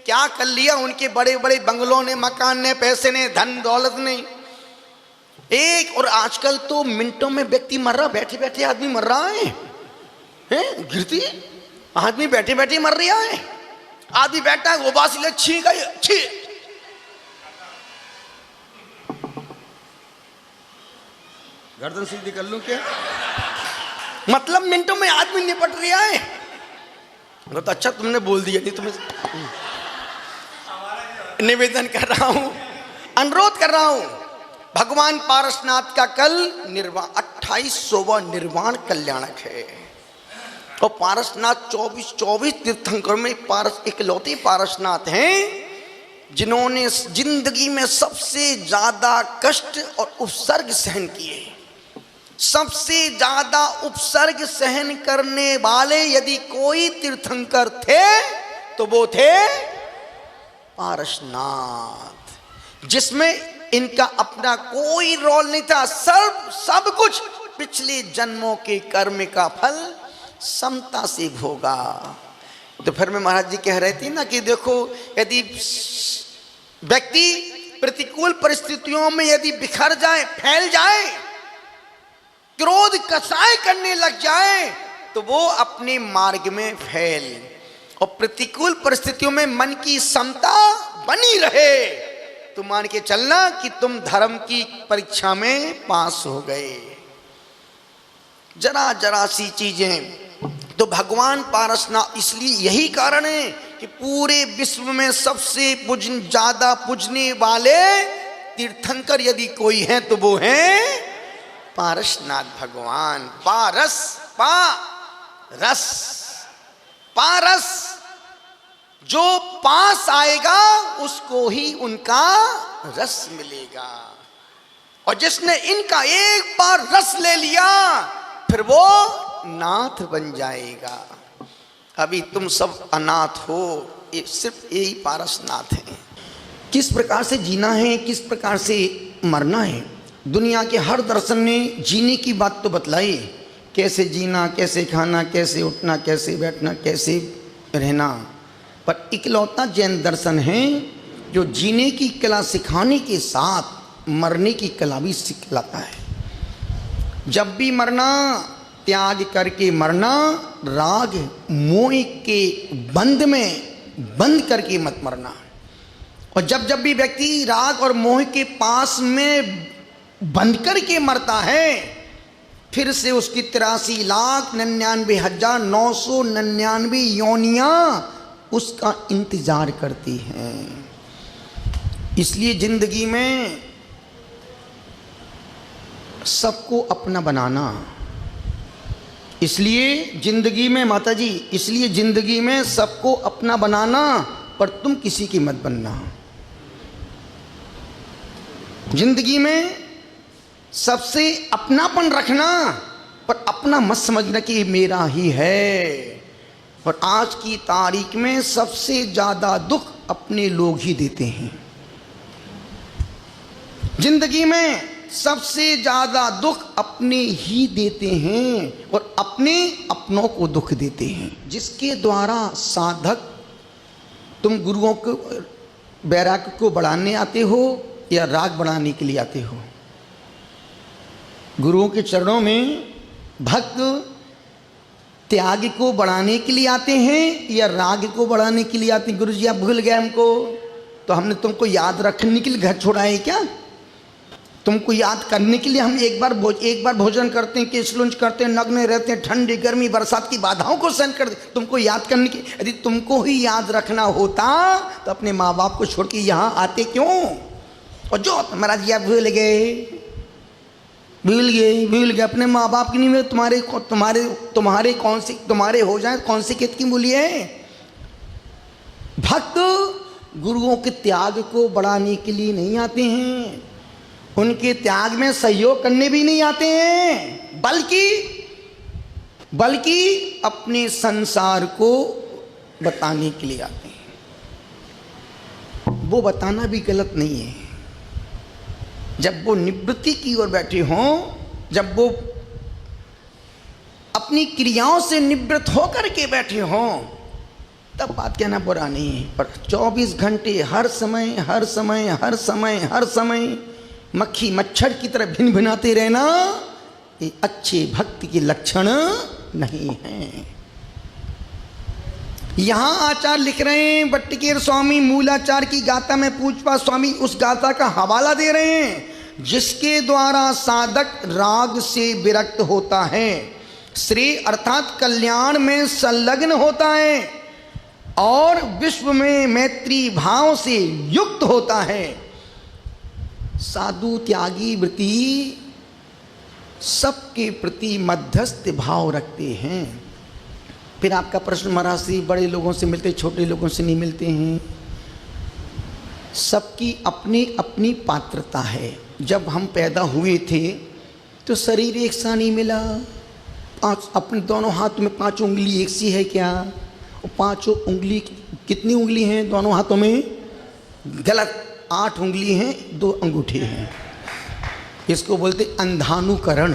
क्या कर लिया उनके बड़े बड़े बंगलों ने, मकान ने, पैसे ने, धन दौलत ने। और आजकल तो मिनटों में व्यक्ति मर रहा, बैठे बैठे आदमी मर रहा है, गिरती आदमी बैठे बैठे मर रहा है। आदमी बैठा है, वो बासी छी गई, छी गर्दन सीधी कर लूं क्या? मतलब मिनटों में आदमी निपट रहा है। तो अच्छा तुमने बोल दिया, नहीं तुम्हें निवेदन कर रहा हूं, अनुरोध कर रहा हूं। भगवान पारसनाथ का कल 28वां निर्वाण कल्याणक है। और पारसनाथ 24 तीर्थंकर में पारस इकलौते पारसनाथ हैं जिन्होंने जिंदगी में सबसे ज्यादा कष्ट और उपसर्ग सहन किए। सबसे ज्यादा उपसर्ग सहन करने वाले यदि कोई तीर्थंकर थे तो वो थे पारसनाथ, जिसमें इनका अपना कोई रोल नहीं था। सब कुछ पिछले जन्मों के कर्म का फल समता से भोगा। तो फिर में महाराज जी कह रहे थे ना कि देखो, यदि व्यक्ति प्रतिकूल परिस्थितियों में यदि बिखर जाए, फैल जाए, क्रोध कसाय करने लग जाए, तो वो अपने मार्ग में फैल, और प्रतिकूल परिस्थितियों में मन की समता बनी रहे तो मान के चलना कि तुम धर्म की परीक्षा में पास हो गए। जरा जरा सी चीजें तो भगवान पारसनाथ, इसलिए यही कारण है कि पूरे विश्व में सबसे ज्यादा पूजने वाले तीर्थंकर यदि कोई है तो वो है पारसनाथ भगवान। पारस जो पास आएगा उसको ही उनका रस मिलेगा, और जिसने इनका एक बार रस ले लिया फिर वो नाथ बन जाएगा। अभी तुम सब अनाथ हो, सिर्फ यही पारसनाथ है। किस प्रकार से जीना है, किस प्रकार से मरना है, दुनिया के हर दर्शन ने जीने की बात तो बतलाई, कैसे जीना, कैसे खाना, कैसे उठना, कैसे बैठना, कैसे रहना। पर इकलौता जैन दर्शन है जो जीने की कला सिखाने के साथ मरने की कला भी सिखलाता है। जब भी मरना त्याग करके मरना, राग मोह के बंध में बंद करके मत मरना। और जब भी व्यक्ति राग और मोह के पास में बंद करके मरता है, फिर से उसकी 83,99,999 योनियां उसका इंतजार करती हैं। इसलिए जिंदगी में सबको अपना बनाना, इसलिए जिंदगी में माता जी, इसलिए जिंदगी में सबको अपना बनाना, पर तुम किसी की मत बनना। जिंदगी में सबसे अपनापन रखना, पर अपना मत समझना कि मेरा ही है। और आज की तारीख में सबसे ज्यादा दुख अपने लोग ही देते हैं। जिंदगी में सबसे ज्यादा दुख अपने ही देते हैं और अपने अपनों को दुख देते हैं। जिसके द्वारा साधक, तुम गुरुओं को वैराग्य को बढ़ाने आते हो या राग बढ़ाने के लिए आते हो? गुरुओं के चरणों में भक्त त्याग को बढ़ाने के लिए आते हैं या राग को बढ़ाने के लिए आते हैं? गुरु जी आप भूल गए हमको, तो हमने तुमको याद रखने के लिए घर छोड़ा है क्या? तुमको याद करने के लिए हम एक बार भोजन करते हैं, केश लुंच करते हैं, नग्न रहते हैं, ठंडी गर्मी बरसात की बाधाओं को सहन करते, तुमको याद करने की। यदि तुमको ही याद रखना होता तो अपने माँ बाप को छोड़ के यहाँ आते क्यों? और जो महाराज जी आप भूल गए अपने माँ बाप की नहीं, तुम्हारे हो जाए कौन सी खेत की मूली है? भक्त गुरुओं के त्याग को बढ़ाने के लिए नहीं आते हैं, उनके त्याग में सहयोग करने भी नहीं आते हैं, बल्कि अपने संसार को बताने के लिए आते हैं। वो बताना भी गलत नहीं है। जब वो निवृत्ति की ओर बैठे हों, जब वो अपनी क्रियाओं से निवृत्त होकर के बैठे हों, तब बात कहना बुरा नहीं है। पर 24 घंटे हर समय मक्खी मच्छर की तरह भिन भिनाते रहना, ये अच्छे भक्ति के लक्षण नहीं है। यहां आचार्य लिख रहे हैं, बट्टिकेर स्वामी मूलाचार की गाथा में पूजपा स्वामी उस गाथा का हवाला दे रहे हैं, जिसके द्वारा साधक राग से विरक्त होता है, श्रेय अर्थात कल्याण में संलग्न होता है और विश्व में मैत्री भाव से युक्त होता है। साधु त्यागी वृत्ति सबके प्रति मध्यस्थ भाव रखते हैं। फिर आपका प्रश्न महाराज जी, बड़े लोगों से मिलते, छोटे लोगों से नहीं मिलते हैं? सबकी अपनी अपनी पात्रता है। जब हम पैदा हुए थे तो शरीर एक सा नहीं मिला। अपने दोनों हाथ में 5 उंगली एक सी है क्या? और 5 उंगली कितनी उंगली हैं दोनों हाथों में? गलत, 8 उंगली हैं, 2 अंगूठे हैं। इसको बोलते अंधानुकरण।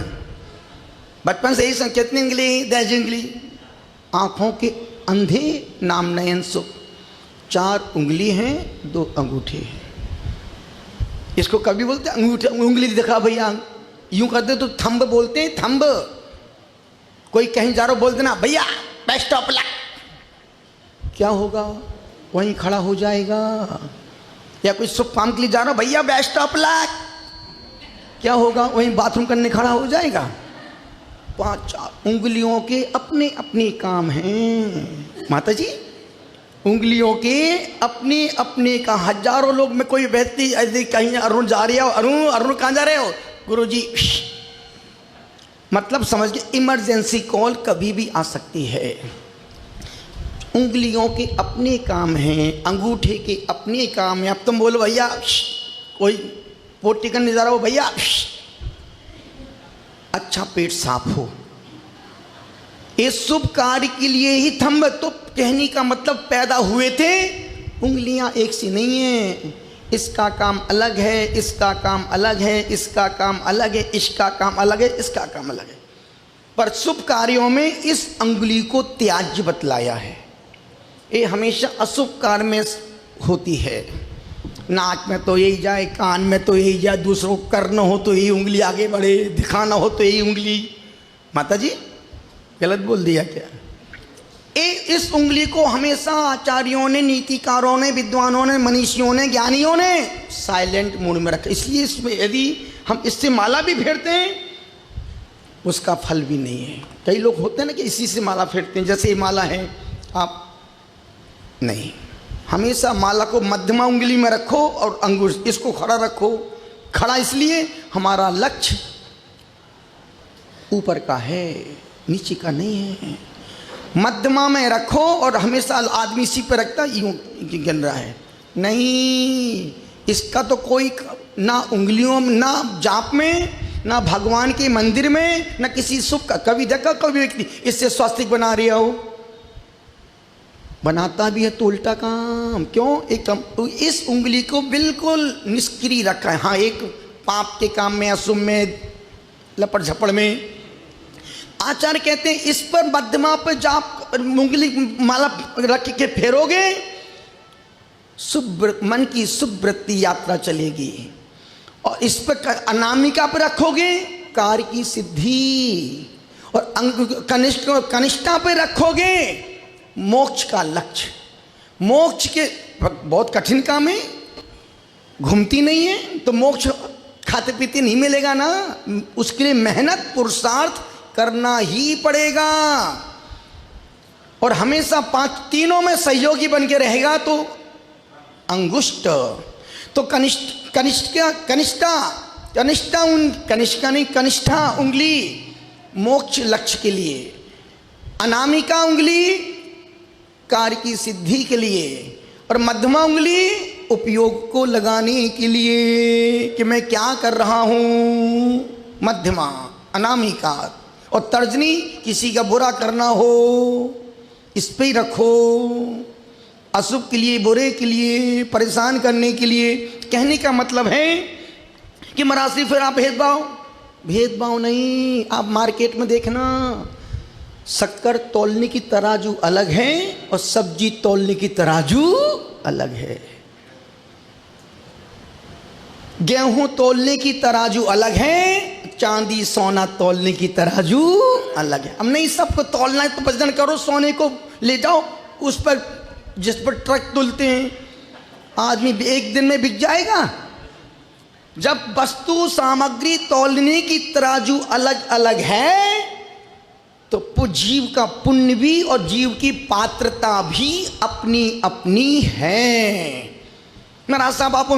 बचपन से ही कितनी उंगली? 10 उंगली। आँखों के अंधे नाम नयन सुख, 4 उंगली हैं, 2 अंगूठे हैं। इसको कभी बोलते अंगूठे, उंगली दिखा भैया, यूं करते तो थंब बोलते हैं, थंब। कोई कहीं जा रहा हो बोल देना भैया बेस्ट ऑफ लक, क्या होगा? वहीं खड़ा हो जाएगा। या कोई शुभ काम के लिए जा रहा हो, भैया बेस्ट ऑफ लक, क्या होगा? वहीं बाथरूम करने खड़ा हो जाएगा। 5-4 उंगलियों के अपने अपने काम हैं माता जी, उंगलियों के अपने अपने का। हजारों लोग में कोई व्यक्ति ऐसे कहीं अरुण जा रहे हो, अरुण कहाँ जा रहे हो? गुरुजी, मतलब समझ के इमरजेंसी कॉल कभी भी आ सकती है। उंगलियों के अपने काम हैं, अंगूठे के अपने काम हैं। अब तुम बोलो भैया, कोई पोटी करने जा रहा हो, भैया अच्छा पेट साफ हो, ये शुभ कार्य के लिए ही थंब। तो कहने का मतलब पैदा हुए थे, उंगलियां एक सी नहीं है। इसका काम अलग है, इसका काम अलग है, इसका काम अलग है, इसका काम अलग है, इसका काम अलग है। पर शुभ कार्यों में इस अंगुली को त्याज्य बतलाया है। ये हमेशा अशुभ कार्य में होती है। नाक में तो यही जाए, कान में तो यही जाए, दूसरों को करना हो तो यही उंगली आगे बढ़े, दिखाना हो तो यही उंगली। माता जी गलत बोल दिया क्या? इस उंगली को हमेशा आचार्यों ने, नीतिकारों ने, विद्वानों ने, मनीषियों ने, ज्ञानियों ने साइलेंट मोड में रखा। इसलिए इसमें यदि हम इससे माला भी फेरते हैं उसका फल भी नहीं है। कई लोग होते हैं ना कि इसी से माला फेरते हैं, जैसे ये माला है, आप नहीं, हमेशा माला को मध्यमा उंगली में रखो और अंगूर इसको खड़ा रखो। खड़ा इसलिए हमारा लक्ष्य ऊपर का है, नीचे का नहीं है। मध्यमा में रखो और हमेशा आदमी इसी पर रखता यूं गिन रहा है, नहीं, इसका तो कोई ना उंगलियों में, ना जाप में, ना भगवान के मंदिर में, ना किसी शुभ का। कभी देखा कोई व्यक्ति इससे स्वास्तिक बना रहा हो? बनाता भी है तो उल्टा काम। क्यों? तो इस उंगली को बिल्कुल निष्क्रिय रखा है। हाँ, एक पाप के काम में, अशुभ में, लपड़ झपड़ में। आचार्य कहते हैं इस पर मध्यमा पर जाप उंगली माला रख के फेरोगे, शुभ मन की सुवृत्ति यात्रा चलेगी। और इस पर अनामिका पर रखोगे, कार्य की सिद्धि। और कनिष्ठा पर रखोगे, मोक्ष का लक्ष्य। मोक्ष के बहुत कठिन काम है, घूमती नहीं है तो मोक्ष खाते पीते नहीं मिलेगा ना, उसके लिए मेहनत पुरुषार्थ करना ही पड़ेगा। और हमेशा तीनों में सहयोगी बन के रहेगा तो अंगुष्ठ, तो कनिष्ठा उंगली मोक्ष लक्ष्य के लिए, अनामिका उंगली कार्य की सिद्धि के लिए, और मध्यमा उंगली उपयोग को लगाने के लिए कि मैं क्या कर रहा हूं, मध्यमा अनामिका, और तर्जनी किसी का बुरा करना हो इस पे ही रखो, अशुभ के लिए, बुरे के लिए, परेशान करने के लिए। कहने का मतलब है कि महाराज फिर आप भेदभाव नहीं। आप मार्केट में देखना, शक्कर तौलने की तराजू अलग है और सब्जी तौलने की तराजू अलग है, गेहूं तौलने की तराजू अलग है, चांदी सोना तौलने की तराजू अलग है। अब नहीं सबको तौलना है तो वजन करो, सोने को ले जाओ उस पर, जिस पर ट्रक तुलते हैं, आदमी एक दिन में बिक जाएगा। जब वस्तु सामग्री तौलने की तराजू अलग अलग है तो जीव का पुण्य भी और जीव की पात्रता भी अपनी अपनी है। महाराज साहब आप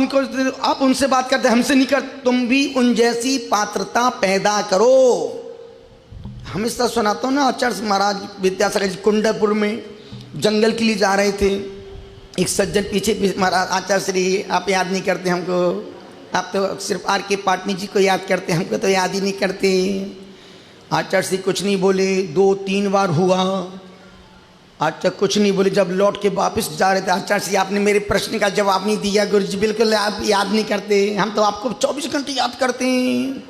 उनसे बात करते, हमसे नहीं करते, तुम भी उन जैसी पात्रता पैदा करो। हमेशा सुनाता हूँ ना, आचार्य महाराज विद्यासागर जी कुंडलपुर में जंगल के लिए जा रहे थे, एक सज्जन पीछे महाराज आचार्य श्री आप याद नहीं करते हमको, आप तो सिर्फ आर के पाटनी जी को याद करते, हमको तो याद ही नहीं करते। आचार्य श्री कुछ नहीं बोले, 2-3 बार हुआ, आचार्य कुछ नहीं बोले। जब लौट के वापस जा रहे थे, आचार्य श्री आपने मेरे प्रश्न का जवाब नहीं दिया। गुरु जी बिल्कुल आप याद नहीं करते, हम तो आपको 24 घंटे याद करते हैं,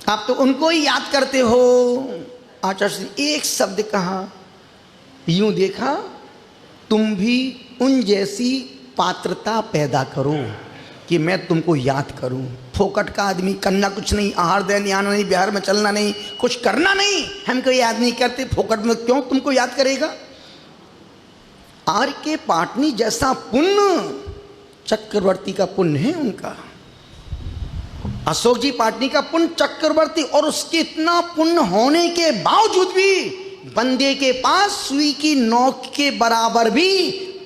आप तो उनको ही याद करते हो। आचार्य श्री एक शब्द कहा, यूं देखा, तुम भी उन जैसी पात्रता पैदा करो कि मैं तुमको याद करूं। फोकट का आदमी, करना कुछ नहीं, आहार देने आना नहीं, बिहार में चलना नहीं, कुछ करना नहीं, हमको याद नहीं करते। फोकट में क्यों तुमको याद करेगा। आर के पाटनी जैसा पुण्य चक्रवर्ती का पुण्य है उनका, अशोक जी पाटनी का पुण्य चक्रवर्ती, और उसके इतना पुण्य होने के बावजूद भी बंदे के पास सुई की नोक के बराबर भी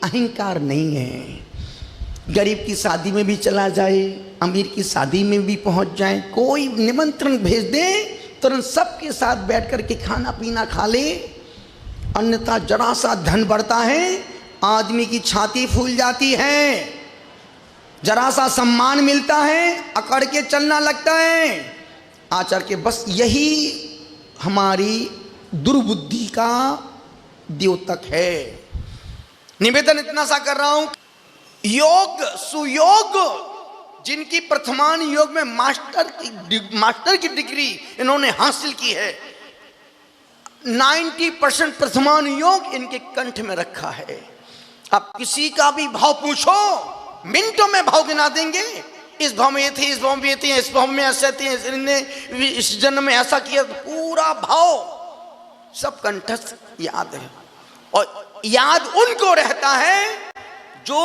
अहंकार नहीं है। गरीब की शादी में भी चला जाए, अमीर की शादी में भी पहुंच जाए, कोई निमंत्रण भेज दे तुरंत सबके साथ बैठ कर के खाना पीना खा ले। अन्यथा जरा सा धन बढ़ता है, आदमी की छाती फूल जाती है, जरा सा सम्मान मिलता है, अकड़ के चलना लगता है। आचार्य के बस यही हमारी दुर्बुद्धि का द्योतक है। निवेदन इतना सा कर रहा हूं, योग सुयोग जिनकी प्रथमान योग में मास्टर की डिग्री इन्होंने हासिल की है, 90% प्रथमान योग इनके कंठ में रखा है। अब किसी का भी भाव पूछो, मिनटों में भाव गिना देंगे। इस भाव में ये थे, इस भाव में ये थे, इस भाव में ऐसे थे, इन्होंने इस जन्म में ऐसा किया, पूरा भाव सब कंठस्थ याद है। और याद उनको रहता है जो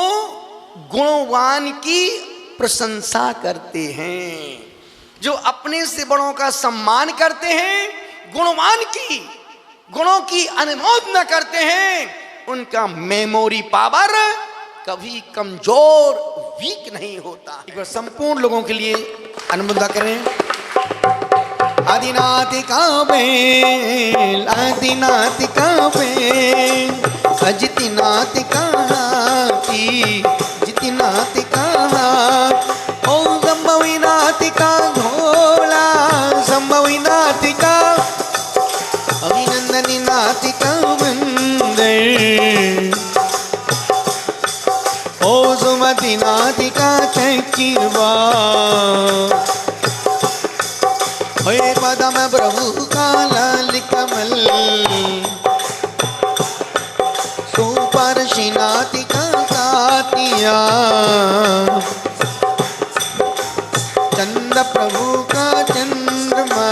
गुणवान की प्रशंसा करते हैं, जो अपने से बड़ों का सम्मान करते हैं, गुणवान की गुणों की अनुमोदना करते हैं। उनका मेमोरी पावर कभी कमजोर वीक नहीं होता। एक बार संपूर्ण लोगों के लिए अनुमोदन करें। आदिनाथिका बेल, आदिनाथिका बेल, अजिति नाथिका हाथी, जिति नाथिका हाथ, ओम संभवी नाथिका घोड़ा, संभवी नाथिका, अभिनंदनी नाथिका बंदर, ओ सुमति नाथिका चकिरवा, हे पदम प्रभु का लाल कमल, सुपर्षि नाथिका सातिया, चंद्र प्रभु का चंद्रमा,